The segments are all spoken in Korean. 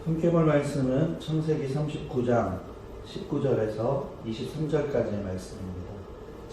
함께 볼 말씀은 창세기 39장 19절에서 23절까지의 말씀입니다.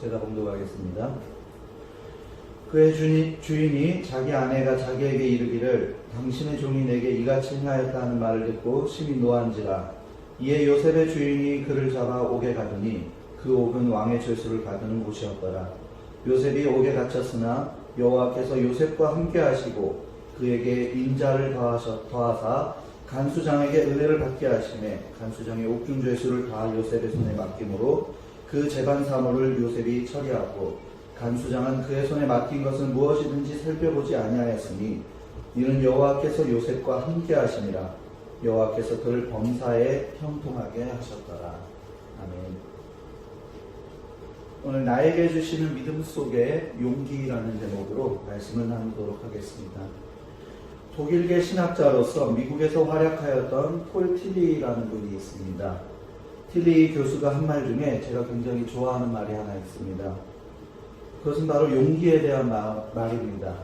제가 봉독하겠습니다. 그의 주인이 자기 아내가 자기에게 이르기를 당신의 종이 내게 이같이 행하였다 하는 말을 듣고 심히 노한지라. 이에 요셉의 주인이 그를 잡아 옥에 가두니 그 옥은 왕의 죄수를 가두는 곳이었더라. 요셉이 옥에 갇혔으나 여호와께서 요셉과 함께 하시고 그에게 인자를 더하사 간수장에게 은혜를 받게 하시매 간수장의 옥중 죄수를 다 요셉의 손에 맡김으로 그 재반 사물을 요셉이 처리하고 간수장은 그의 손에 맡긴 것은 무엇이든지 살펴보지 아니하였으니 이는 여호와께서 요셉과 함께 하시니라. 여호와께서 그를 범사에 형통하게 하셨더라. 아멘. 오늘 나에게 주시는 믿음 속에 용기라는 제목으로 말씀을 나누도록 하겠습니다. 독일계 신학자로서 미국에서 활약하였던 폴 틸리라는 분이 있습니다. 틸리 교수가 한 말 중에 제가 굉장히 좋아하는 말이 하나 있습니다. 그것은 바로 용기에 대한 말입니다.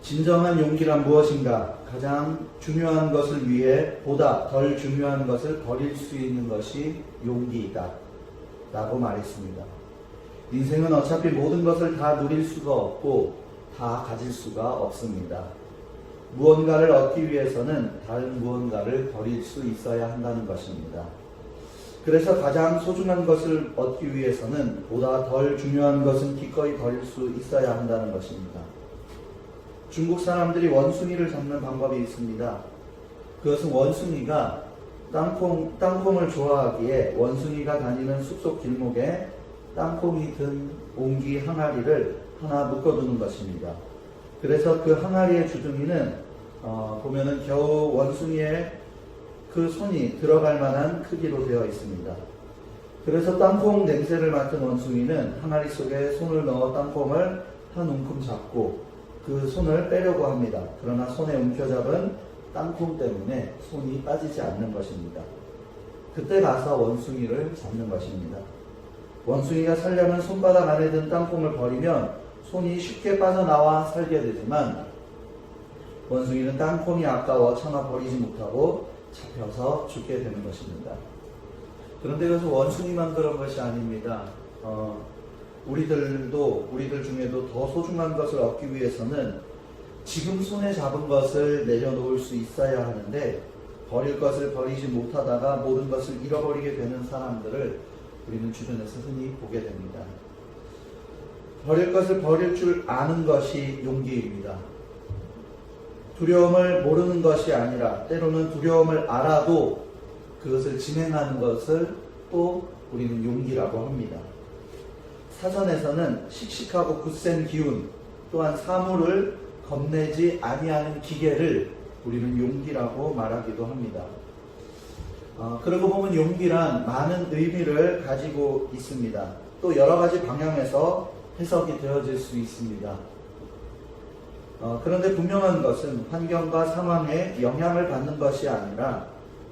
진정한 용기란 무엇인가? 가장 중요한 것을 위해 보다 덜 중요한 것을 버릴 수 있는 것이 용기이다 라고 말했습니다. 인생은 어차피 모든 것을 다 누릴 수가 없고 다 가질 수가 없습니다. 무언가를 얻기 위해서는 다른 무언가를 버릴 수 있어야 한다는 것입니다. 그래서 가장 소중한 것을 얻기 위해서는 보다 덜 중요한 것은 기꺼이 버릴 수 있어야 한다는 것입니다. 중국 사람들이 원숭이를 잡는 방법이 있습니다. 그것은 원숭이가 땅콩을 좋아하기에 원숭이가 다니는 숲속 길목에 땅콩이 든 옹기 항아리를 하나 묶어두는 것입니다. 그래서 그 항아리의 주둥이는 보면은 겨우 원숭이의 그 손이 들어갈 만한 크기로 되어 있습니다. 그래서 땅콩 냄새를 맡은 원숭이는 항아리 속에 손을 넣어 땅콩을 한 움큼 잡고 그 손을 빼려고 합니다. 그러나 손에 움켜잡은 땅콩 때문에 손이 빠지지 않는 것입니다. 그때 가서 원숭이를 잡는 것입니다. 원숭이가 살려면 손바닥 안에 든 땅콩을 버리면 손이 쉽게 빠져나와 살게 되지만 원숭이는 땅콩이 아까워 차마 버리지 못하고 잡혀서 죽게 되는 것입니다. 그런데 그것은 원숭이만 그런 것이 아닙니다. 우리들 중에도 더 소중한 것을 얻기 위해서는 지금 손에 잡은 것을 내려놓을 수 있어야 하는데 버릴 것을 버리지 못하다가 모든 것을 잃어버리게 되는 사람들을 우리는 주변에서 흔히 보게 됩니다. 버릴 것을 버릴 줄 아는 것이 용기입니다. 두려움을 모르는 것이 아니라 때로는 두려움을 알아도 그것을 진행하는 것을 또 우리는 용기라고 합니다. 사전에서는 씩씩하고 굳센 기운 또한 사물을 겁내지 아니하는 기계를 우리는 용기라고 말하기도 합니다. 그러고 보면 용기란 많은 의미를 가지고 있습니다. 또 여러 가지 방향에서 해석이 되어질 수 있습니다. 그런데 분명한 것은 환경과 상황에 영향을 받는 것이 아니라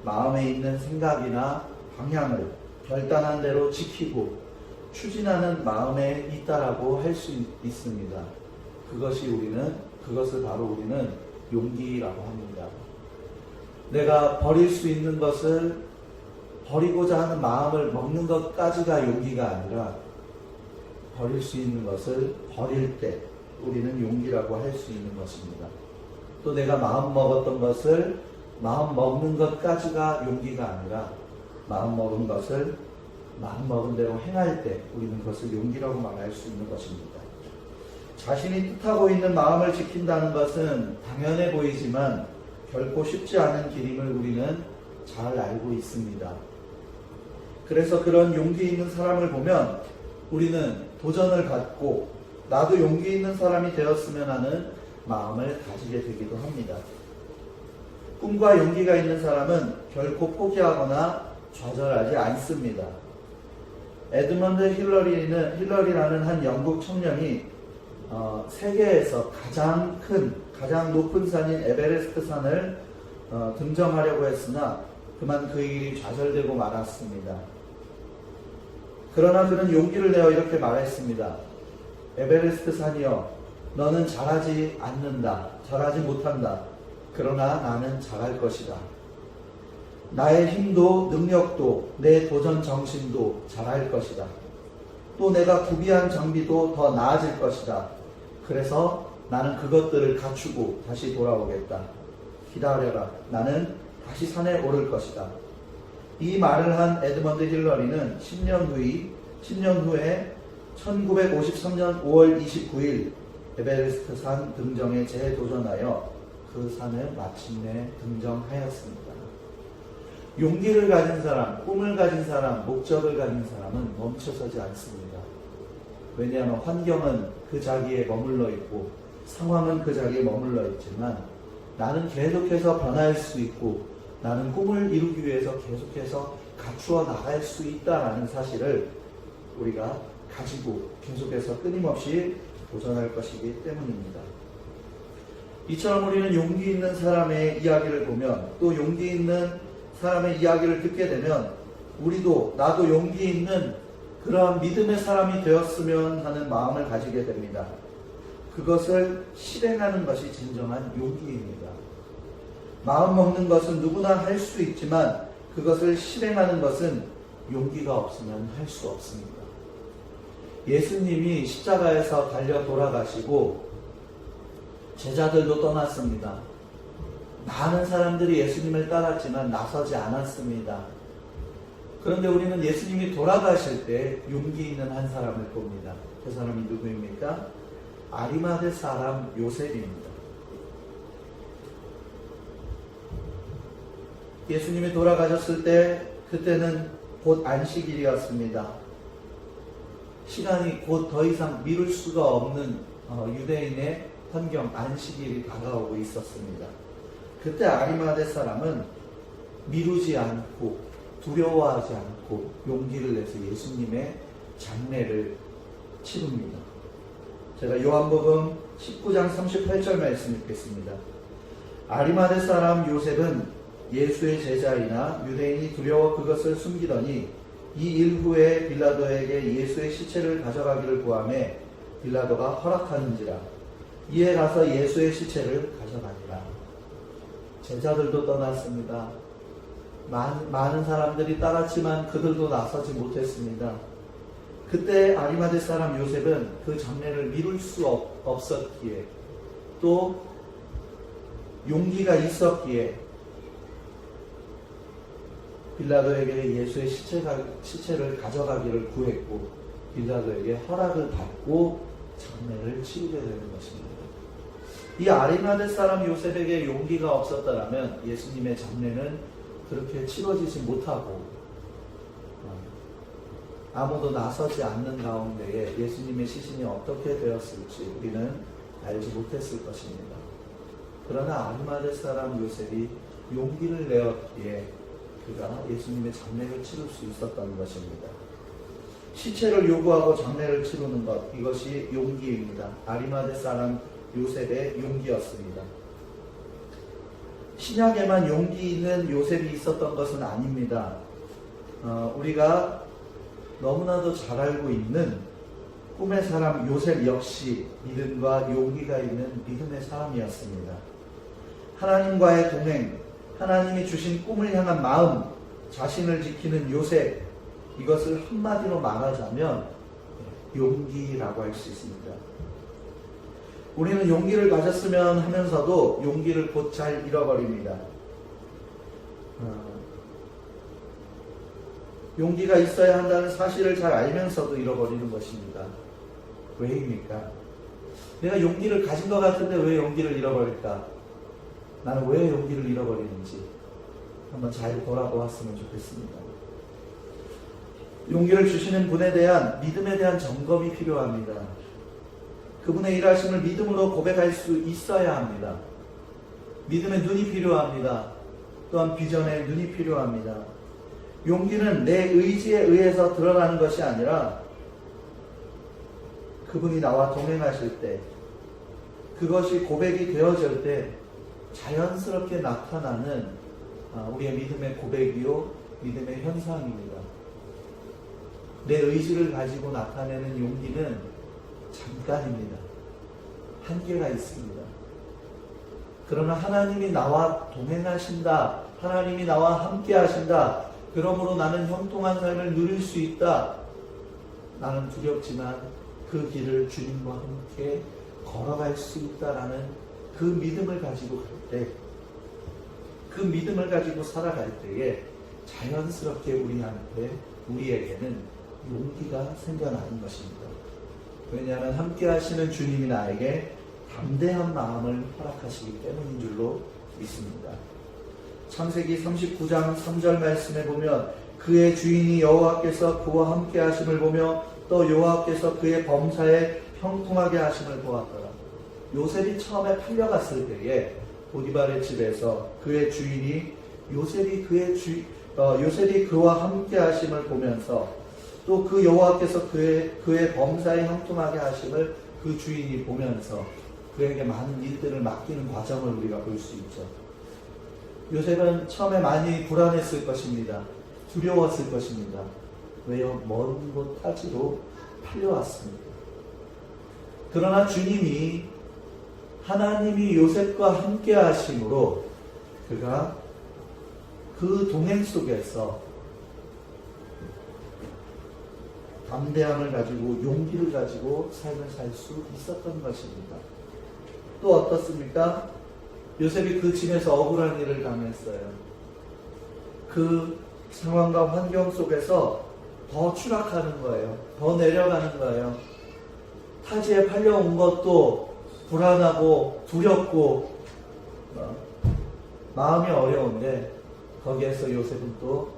마음에 있는 생각이나 방향을 결단한 대로 지키고 추진하는 마음에 있다라고 할 수 있습니다. 그것을 바로 우리는 용기라고 합니다. 내가 버릴 수 있는 것을 버리고자 하는 마음을 먹는 것까지가 용기가 아니라 버릴 수 있는 것을 버릴 때 우리는 용기라고 할 수 있는 것입니다. 또 내가 마음 먹었던 것을 마음 먹는 것까지가 용기가 아니라 마음 먹은 것을 마음 먹은 대로 행할 때 우리는 그것을 용기라고 말할 수 있는 것입니다. 자신이 뜻하고 있는 마음을 지킨다는 것은 당연해 보이지만 결코 쉽지 않은 길임을 우리는 잘 알고 있습니다. 그래서 그런 용기 있는 사람을 보면 우리는 도전을 갖고 나도 용기 있는 사람이 되었으면 하는 마음을 가지게 되기도 합니다. 꿈과 용기가 있는 사람은 결코 포기하거나 좌절하지 않습니다. 에드먼드 힐러리라는 한 영국 청년이 세계에서 가장 높은 산인 에베레스트 산을 등정하려고 했으나 그만 그 일이 좌절되고 말았습니다. 그러나 그는 용기를 내어 이렇게 말했습니다. 에베레스트 산이여, 너는 잘하지 못한다. 그러나 나는 잘할 것이다. 나의 힘도 능력도 내 도전 정신도 잘할 것이다. 또 내가 구비한 장비도 더 나아질 것이다. 그래서 나는 그것들을 갖추고 다시 돌아오겠다. 기다려라. 나는 다시 산에 오를 것이다. 이 말을 한 에드먼드 힐러리는 10년 후에 1953년 5월 29일 에베레스트 산 등정에 재도전하여 그 산을 마침내 등정하였습니다. 용기를 가진 사람, 꿈을 가진 사람, 목적을 가진 사람은 멈춰서지 않습니다. 왜냐하면 환경은 그 자리에 머물러 있고 상황은 그 자리에 머물러 있지만 나는 계속해서 변할 수 있고 나는 꿈을 이루기 위해서 계속해서 갖추어 나갈 수 있다는 사실을 우리가 가지고 계속해서 끊임없이 도전할 것이기 때문입니다. 이처럼 우리는 용기 있는 사람의 이야기를 보면 또 용기 있는 사람의 이야기를 듣게 되면 우리도 나도 용기 있는 그러한 믿음의 사람이 되었으면 하는 마음을 가지게 됩니다. 그것을 실행하는 것이 진정한 용기입니다. 마음 먹는 것은 누구나 할 수 있지만 그것을 실행하는 것은 용기가 없으면 할 수 없습니다. 예수님이 십자가에서 달려 돌아가시고 제자들도 떠났습니다. 많은 사람들이 예수님을 따랐지만 나서지 않았습니다. 그런데 우리는 예수님이 돌아가실 때 용기 있는 한 사람을 봅니다. 그 사람이 누구입니까? 아리마대 사람 요셉입니다. 예수님이 돌아가셨을 때 그때는 곧 안식일이었습니다. 시간이 곧 더 이상 미룰 수가 없는 유대인의 환경 안식일이 다가오고 있었습니다. 그때 아리마대 사람은 미루지 않고 두려워하지 않고 용기를 내서 예수님의 장례를 치릅니다. 제가 요한복음 19장 38절 말씀 읽겠습니다. 아리마대 사람 요셉은 예수의 제자이나 유대인이 두려워 그것을 숨기더니 이 일 후에 빌라도에게 예수의 시체를 가져가기를 구하매 빌라도가 허락하는지라. 이에 가서 예수의 시체를 가져가니라. 제자들도 떠났습니다. 많은 사람들이 따랐지만 그들도 나서지 못했습니다. 그때 아리마대 사람 요셉은 그 장례를 미룰 수 없었기에 또 용기가 있었기에 빌라도에게 예수의 시체를 가져가기를 구했고 빌라도에게 허락을 받고 장례를 치르게 되는 것입니다. 이 아리마대 사람 요셉에게 용기가 없었다면 예수님의 장례는 그렇게 치러지지 못하고 아무도 나서지 않는 가운데에 예수님의 시신이 어떻게 되었을지 우리는 알지 못했을 것입니다. 그러나 아리마대 사람 요셉이 용기를 내었기에 그가 예수님의 장례를 치를 수 있었던 것입니다. 시체를 요구하고 장례를 치르는 것, 이것이 용기입니다. 아리마대 사람 요셉의 용기였습니다. 신약에만 용기 있는 요셉이 있었던 것은 아닙니다. 우리가 너무나도 잘 알고 있는 꿈의 사람 요셉 역시 믿음과 용기가 있는 믿음의 사람이었습니다. 하나님과의 동행, 하나님이 주신 꿈을 향한 마음, 자신을 지키는 요셉, 이것을 한마디로 말하자면 용기라고 할 수 있습니다. 우리는 용기를 가졌으면 하면서도 용기를 곧잘 잃어버립니다. 용기가 있어야 한다는 사실을 잘 알면서도 잃어버리는 것입니다. 왜입니까? 내가 용기를 가진 것 같은데 왜 용기를 잃어버릴까? 나는 왜 용기를 잃어버리는지 한번 잘 돌아보았으면 좋겠습니다. 용기를 주시는 분에 대한 믿음에 대한 점검이 필요합니다. 그분의 일하심을 믿음으로 고백할 수 있어야 합니다. 믿음의 눈이 필요합니다. 또한 비전의 눈이 필요합니다. 용기는 내 의지에 의해서 드러나는 것이 아니라 그분이 나와 동행하실 때, 그것이 고백이 되어질 때 자연스럽게 나타나는 우리의 믿음의 고백이요 믿음의 현상입니다. 내 의지를 가지고 나타내는 용기는 잠깐입니다. 한계가 있습니다. 그러나 하나님이 나와 동행하신다. 하나님이 나와 함께 하신다. 그러므로 나는 형통한 삶을 누릴 수 있다. 나는 두렵지만 그 길을 주님과 함께 걸어갈 수 있다라는 그 믿음을 가지고 갈 때, 그 믿음을 가지고 살아갈 때에 자연스럽게 우리에게는 용기가 생겨나는 것입니다. 왜냐하면 함께 하시는 주님이 나에게 담대한 마음을 허락하시기 때문인 줄로 믿습니다. 창세기 39장 3절 말씀에 보면 그의 주인이 여호와께서 그와 함께 하심을 보며 또 여호와께서 그의 범사에 형통하게 하심을 보았더라. 요셉이 처음에 팔려갔을 때에 보디발의 집에서 그의 주인이 요셉이 그와 함께 하심을 보면서 또 그 여호와께서 그의 범사에 형통하게 하심을 그 주인이 보면서 그에게 많은 일들을 맡기는 과정을 우리가 볼 수 있죠. 요셉은 처음에 많이 불안했을 것입니다. 두려웠을 것입니다. 왜요? 먼 곳 타지로 팔려왔습니다. 그러나 하나님이 요셉과 함께 하심으로 그가 그 동행 속에서 담대함을 가지고 용기를 가지고 삶을 살 수 있었던 것입니다. 또 어떻습니까? 요셉이 그 집에서 억울한 일을 당했어요. 그 상황과 환경 속에서 더 추락하는 거예요. 더 내려가는 거예요. 타지에 팔려온 것도 불안하고 두렵고 마음이 어려운데 거기에서 요셉은 또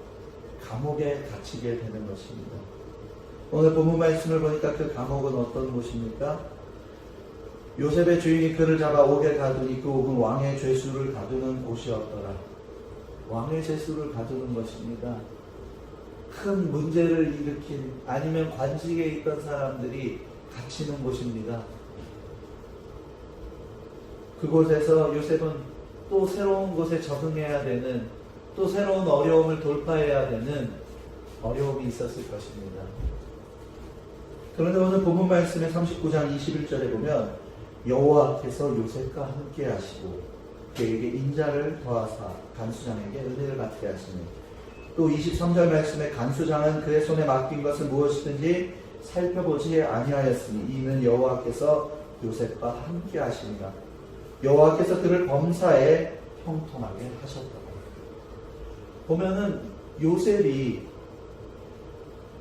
감옥에 갇히게 되는 것입니다. 오늘 본문 말씀을 보니까 그 감옥은 어떤 곳입니까? 요셉의 주인이 그를 잡아 옥에 가두니 그 옥은 왕의 죄수를 가두는 곳이었더라. 왕의 죄수를 가두는 것입니다. 큰 문제를 일으킨 아니면 관직에 있던 사람들이 갇히는 곳입니다. 그곳에서 요셉은 또 새로운 곳에 적응해야 되는, 또 새로운 어려움을 돌파해야 되는 어려움이 있었을 것입니다. 그런데 오늘 본문 말씀의 39장 21절에 보면 여호와께서 요셉과 함께 하시고 그에게 인자를 더하사 간수장에게 은혜를 받게 하시니, 또 23절 말씀에 간수장은 그의 손에 맡긴 것을 무엇이든지 살펴보지 아니하였으니 이는 여호와께서 요셉과 함께 하시니라. 여호와께서 그를 범사에 형통하게 하셨다. 보면은 요셉이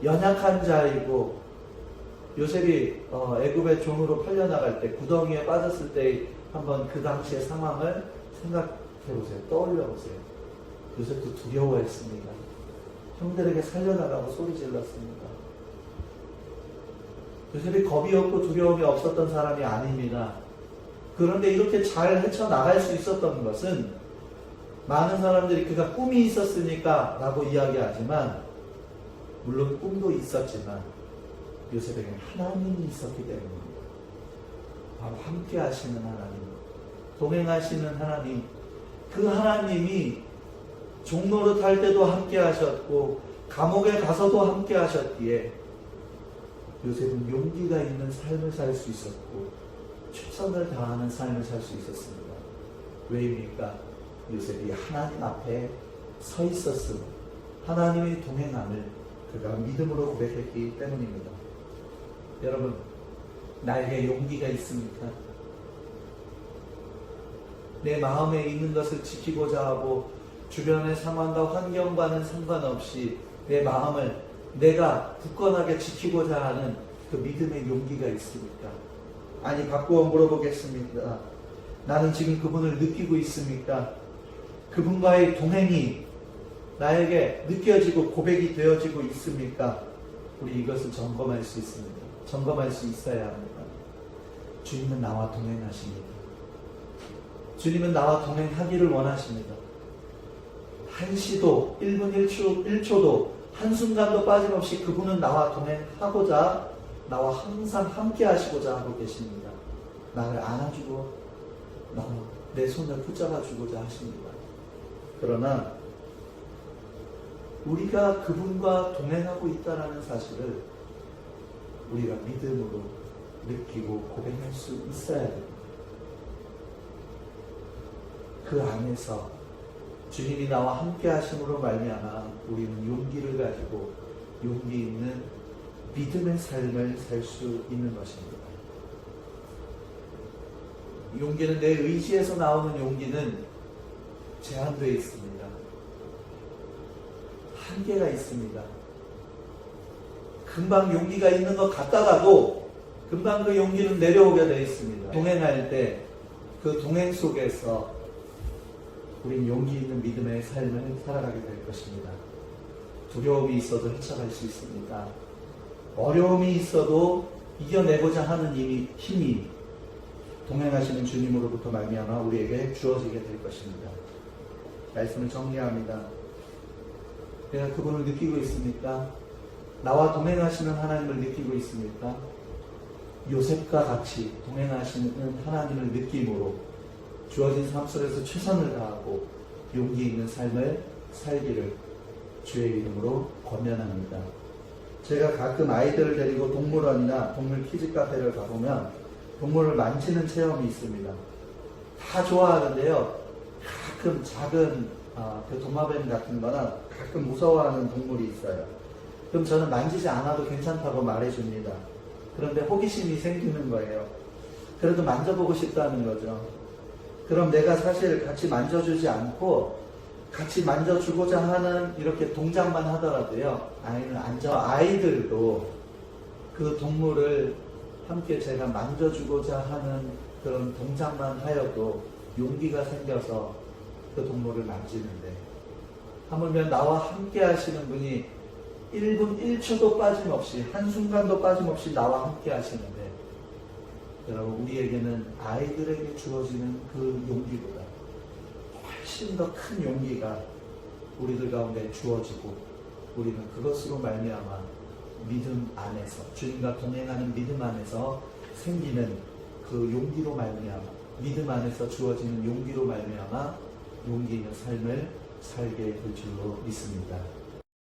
연약한 자이고, 요셉이 애굽의 종으로 팔려나갈 때 구덩이에 빠졌을 때 한번 그 당시의 상황을 생각해 보세요. 떠올려 보세요. 요셉도 두려워했습니다. 형들에게 살려나가고 소리 질렀습니다. 요셉이 겁이 없고 두려움이 없었던 사람이 아닙니다. 그런데 이렇게 잘 헤쳐나갈 수 있었던 것은 많은 사람들이 그가 꿈이 있었으니까 라고 이야기하지만, 물론 꿈도 있었지만 요셉에게는 하나님이 있었기 때문입니다. 바로 함께 하시는 하나님, 동행하시는 하나님, 그 하나님이 종노릇 할 때도 함께 하셨고 감옥에 가서도 함께 하셨기에 요셉은 용기가 있는 삶을 살 수 있었고 최선을 다하는 삶을 살 수 있었습니다. 왜입니까? 요셉이 하나님 앞에 서 있었으며 하나님의 동행함을 그가 믿음으로 고백했기 때문입니다. 여러분, 나에게 용기가 있습니까? 내 마음에 있는 것을 지키고자 하고 주변의 상황과 환경과는 상관없이 내 마음을 내가 굳건하게 지키고자 하는 그 믿음의 용기가 있습니까? 아니, 바꾸어 물어보겠습니다. 나는 지금 그분을 느끼고 있습니까? 그분과의 동행이 나에게 느껴지고 고백이 되어지고 있습니까? 우리 이것을 점검할 수 있습니다. 점검할 수 있어야 합니다. 주님은 나와 동행하십니다. 주님은 나와 동행하기를 원하십니다. 한시도, 1분 1초도, 한순간도 빠짐없이 그분은 나와 동행하고자, 나와 항상 함께 하시고자 하고 계십니다. 나를 안아주고 내 손을 붙잡아 주고자 하십니다. 그러나 우리가 그분과 동행하고 있다는 사실을 우리가 믿음으로 느끼고 고백할 수 있어야 됩니다. 그 안에서 주님이 나와 함께 하심으로 말미암아 우리는 용기를 가지고 용기 있는 믿음의 삶을 살 수 있는 것입니다. 용기는 내 의지에서 나오는 용기는 제한되어 있습니다. 한계가 있습니다. 금방 용기가 있는 것 같다가도 금방 그 용기는 내려오게 되어 있습니다. 동행할 때 그 동행 속에서 우린 용기 있는 믿음의 삶을 살아가게 될 것입니다. 두려움이 있어도 헤쳐갈 수 있습니다. 어려움이 있어도 이겨내고자 하는 힘이 동행하시는 주님으로부터 말미암아 우리에게 주어지게 될 것입니다. 말씀을 정리합니다. 내가 그분을 느끼고 있습니까? 나와 동행하시는 하나님을 느끼고 있습니까? 요셉과 같이 동행하시는 하나님을 느낌으로 주어진 삶 속에서 최선을 다하고 용기 있는 삶을 살기를 주의 이름으로 권면합니다. 제가 가끔 아이들을 데리고 동물원이나 동물 키즈 카페를 가보면 동물을 만지는 체험이 있습니다. 다 좋아하는데요. 가끔 작은 그 도마뱀 같은 거나 가끔 무서워하는 동물이 있어요. 그럼 저는 만지지 않아도 괜찮다고 말해줍니다. 그런데 호기심이 생기는 거예요. 그래도 만져보고 싶다는 거죠. 그럼 내가 사실 같이 만져주지 않고 같이 만져주고자 하는 이렇게 동작만 하더라도요. 아이들도 그 동물을 함께 제가 만져주고자 하는 그런 동작만 하여도 용기가 생겨서 그 동물을 만지는데 하물며 나와 함께 하시는 분이 1분 1초도 빠짐없이 한순간도 빠짐없이 나와 함께 하시는데 여러분 우리에게는 아이들에게 주어지는 그 용기보다 훨씬 더 큰 용기가 우리들 가운데 주어지고 우리는 그것으로 말미암아 믿음 안에서 주님과 동행하는 믿음 안에서 생기는 그 용기로 말미암아 믿음 안에서 주어지는 용기로 말미암아 용기 있는 삶을 살게 될 줄로 믿습니다.